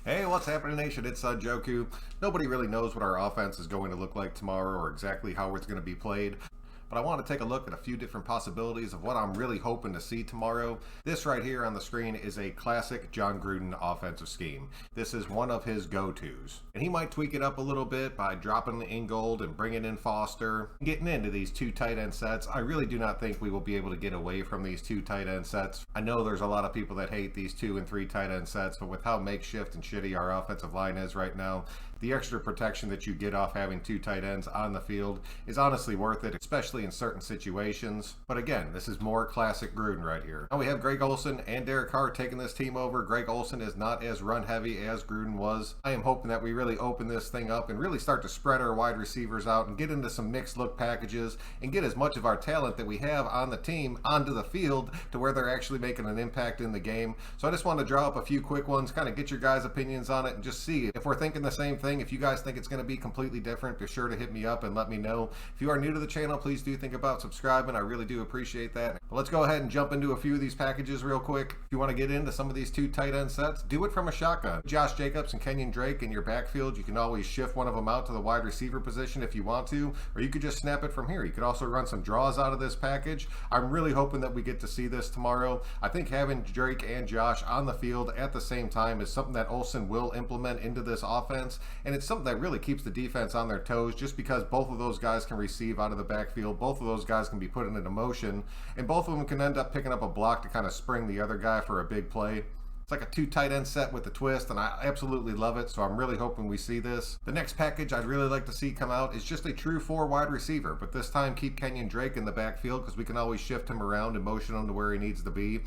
Hey, what's happening, Nation? It's Joku. Nobody really knows what our offense is going to look like tomorrow or exactly how it's going to be played. But I want to take a look at a few different possibilities of what I'm really hoping to see tomorrow. This right here on the screen is a classic John Gruden offensive scheme. This is one of his go-tos. And he might tweak it up a little bit by dropping the Ingold and bringing in Foster. Getting into these two tight end sets, I really do not think we will be able to get away from these two tight end sets. I know there's a lot of people that hate these 2 and 3 tight end sets, but with how makeshift and shitty our offensive line is right now, the extra protection that you get off having 2 tight ends on the field is honestly worth it, especially in certain situations. But again, this is more classic Gruden right here. Now we have Greg Olsen and Derek Carr taking this team over. Greg Olsen is not as run heavy as Gruden was. I am hoping that we really open this thing up and really start to spread our wide receivers out and get into some mixed look packages and get as much of our talent that we have on the team onto the field to where they're actually making an impact in the game. So I just want to draw up a few quick ones, kind of get your guys' opinions on it and just see if we're thinking the same thing. If you guys think it's going to be completely different, be sure to hit me up and let me know. If you are new to the channel, please do think about subscribing. I really do appreciate that. But let's go ahead and jump into a few of these packages real quick. If you want to get into some of these 2 tight end sets, do it from a shotgun. Josh Jacobs and Kenyon Drake in your backfield. You can always shift one of them out to the wide receiver position if you want to, or you could just snap it from here. You could also run some draws out of this package. I'm really hoping that we get to see this tomorrow. I think having Drake and Josh on the field at the same time is something that Olsen will implement into this offense, and it's something that really keeps the defense on their toes, just because both of those guys can receive out of the backfield, both of those guys can be put into motion, and both of them can end up picking up a block to kind of spring the other guy for a big play. It's like a 2 tight end set with a twist, and I absolutely love it, so I'm really hoping we see this. The next package I'd really like to see come out is just a true 4 wide receiver, but this time keep Kenyon Drake in the backfield because we can always shift him around and motion him to where he needs to be.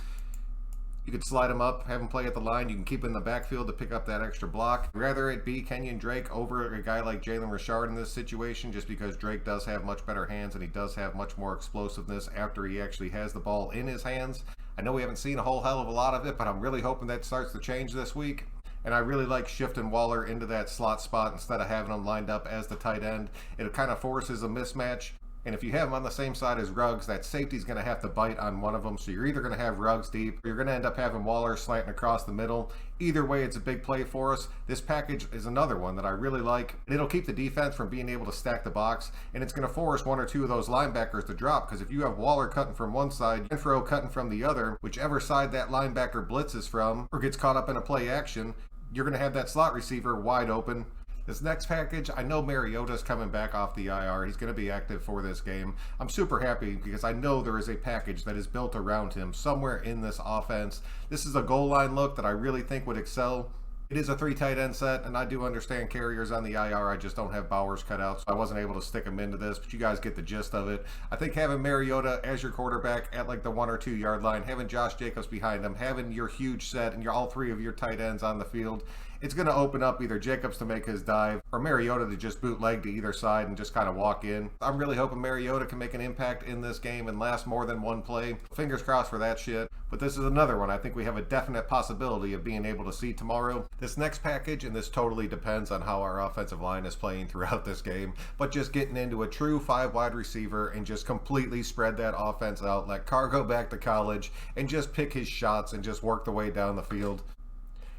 You could slide him up, have him play at the line. You can keep him in the backfield to pick up that extra block. Rather it be Kenyon Drake over a guy like Jalen Richard in this situation, just because Drake does have much better hands and he does have much more explosiveness after he actually has the ball in his hands. I know we haven't seen a whole hell of a lot of it, but I'm really hoping that starts to change this week. And I really like shifting Waller into that slot spot instead of having him lined up as the tight end. It kind of forces a mismatch. And if you have them on the same side as Ruggs, that safety's going to have to bite on one of them. So you're either going to have Ruggs deep, or you're going to end up having Waller slanting across the middle. Either way, it's a big play for us. This package is another one that I really like. It'll keep the defense from being able to stack the box, and it's going to force 1 or 2 of those linebackers to drop, because if you have Waller cutting from one side, Renfro cutting from the other, whichever side that linebacker blitzes from or gets caught up in a play action, you're going to have that slot receiver wide open. This next package, I know Mariota's coming back off the IR. He's going to be active for this game. I'm super happy because I know there is a package that is built around him somewhere in this offense. This is a goal line look that I really think would excel. It is a 3 tight end set, and I do understand Carrier's on the IR. I just don't have Bowers cut out, so I wasn't able to stick him into this, but you guys get the gist of it. I think having Mariota as your quarterback at like the 1 or 2 yard line, having Josh Jacobs behind him, having your huge set and all 3 of your tight ends on the field, it's going to open up either Jacobs to make his dive or Mariota to just bootleg to either side and just kind of walk in. I'm really hoping Mariota can make an impact in this game and last more than 1 play. Fingers crossed for that shit. But this is another one I think we have a definite possibility of being able to see tomorrow. This next package, and this totally depends on how our offensive line is playing throughout this game, but just getting into a true 5 wide receiver and just completely spread that offense out, let Carr go back to college and just pick his shots and just work the way down the field.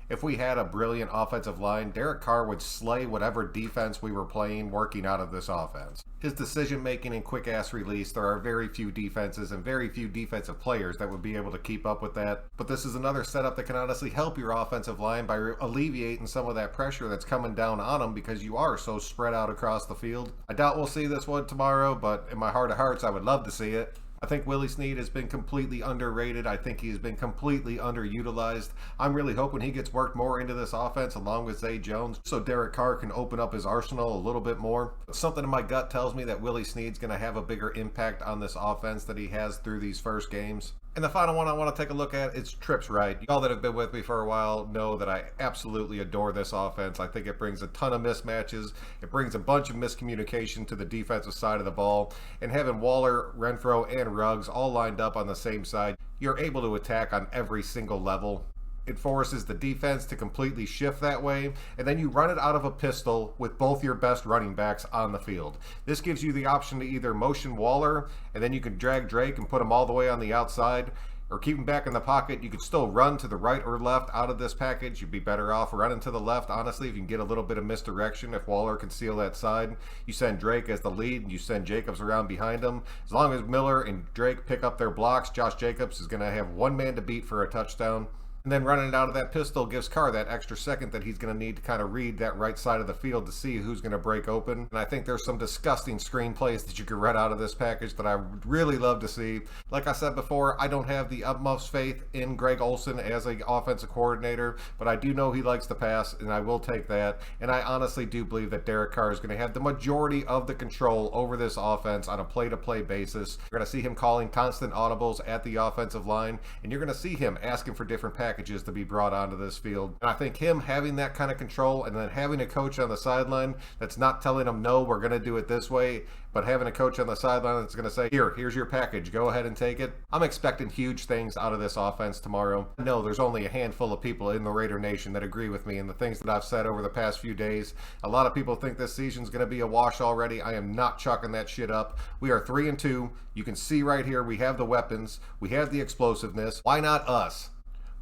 If we had a brilliant offensive line, Derek Carr would slay whatever defense we were playing working out of this offense. His decision-making and quick-ass release, there are very few defenses and very few defensive players that would be able to keep up with that. But this is another setup that can honestly help your offensive line by alleviating some of that pressure that's coming down on them because you are so spread out across the field. I doubt we'll see this one tomorrow, but in my heart of hearts, I would love to see it. I think Willie Snead has been completely underrated. I think he's been completely underutilized. I'm really hoping he gets worked more into this offense along with Zay Jones so Derek Carr can open up his arsenal a little bit more. Something in my gut tells me that Willie Snead's going to have a bigger impact on this offense than he has through these first games. And the final one I want to take a look at is trips right. Y'all that have been with me for a while know that I absolutely adore this offense. I think it brings a ton of mismatches. It brings a bunch of miscommunication to the defensive side of the ball. And having Waller, Renfro, and Ruggs all lined up on the same side, you're able to attack on every single level. It forces the defense to completely shift that way, and then you run it out of a pistol with both your best running backs on the field. This gives you the option to either motion Waller, and then you can drag Drake and put him all the way on the outside. or keep him back in the pocket. You could still run to the right or left out of this package. You'd be better off running to the left, honestly, if you can get a little bit of misdirection. If Waller can seal that side, you send Drake as the lead, and you send Jacobs around behind him. As long as Miller and Drake pick up their blocks, Josh Jacobs is going to have one man to beat for a touchdown. And then running it out of that pistol gives Carr that extra second that he's going to need to kind of read that right side of the field to see who's going to break open. And I think there's some disgusting screenplays that you could read out of this package that I would really love to see. Like I said before, I don't have the utmost faith in Greg Olsen as an offensive coordinator, but I do know he likes to pass, and I will take that. And I honestly do believe that Derek Carr is going to have the majority of the control over this offense on a play-to-play basis. You're going to see him calling constant audibles at the offensive line, and you're going to see him asking for different packages to be brought onto this field. And I think him having that kind of control, and then having a coach on the sideline that's not telling him, no, we're going to do it this way, but having a coach on the sideline that's going to say, here's your package, go ahead and take it. I'm expecting huge things out of this offense tomorrow. I know there's only a handful of people in the Raider Nation that agree with me and the things that I've said over the past few days. A lot of people think this season's going to be a wash already. I am not chucking that shit up. We are 3-2. You can see right here, we have the weapons, we have the explosiveness. Why not us?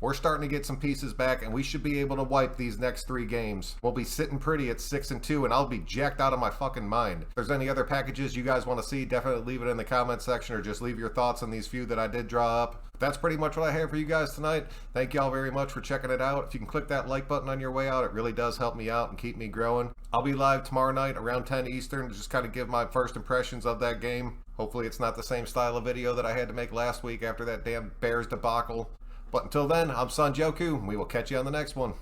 We're starting to get some pieces back, and we should be able to wipe these next 3 games. We'll be sitting pretty at 6-2, and I'll be jacked out of my fucking mind. If there's any other packages you guys want to see, definitely leave it in the comment section, or just leave your thoughts on these few that I did draw up. That's pretty much what I have for you guys tonight. Thank y'all very much for checking it out. If you can click that like button on your way out, it really does help me out and keep me growing. I'll be live tomorrow night around 10 Eastern to just kind of give my first impressions of that game. Hopefully it's not the same style of video that I had to make last week after that damn Bears debacle. But until then, I'm Sanjoku, and we will catch you on the next one.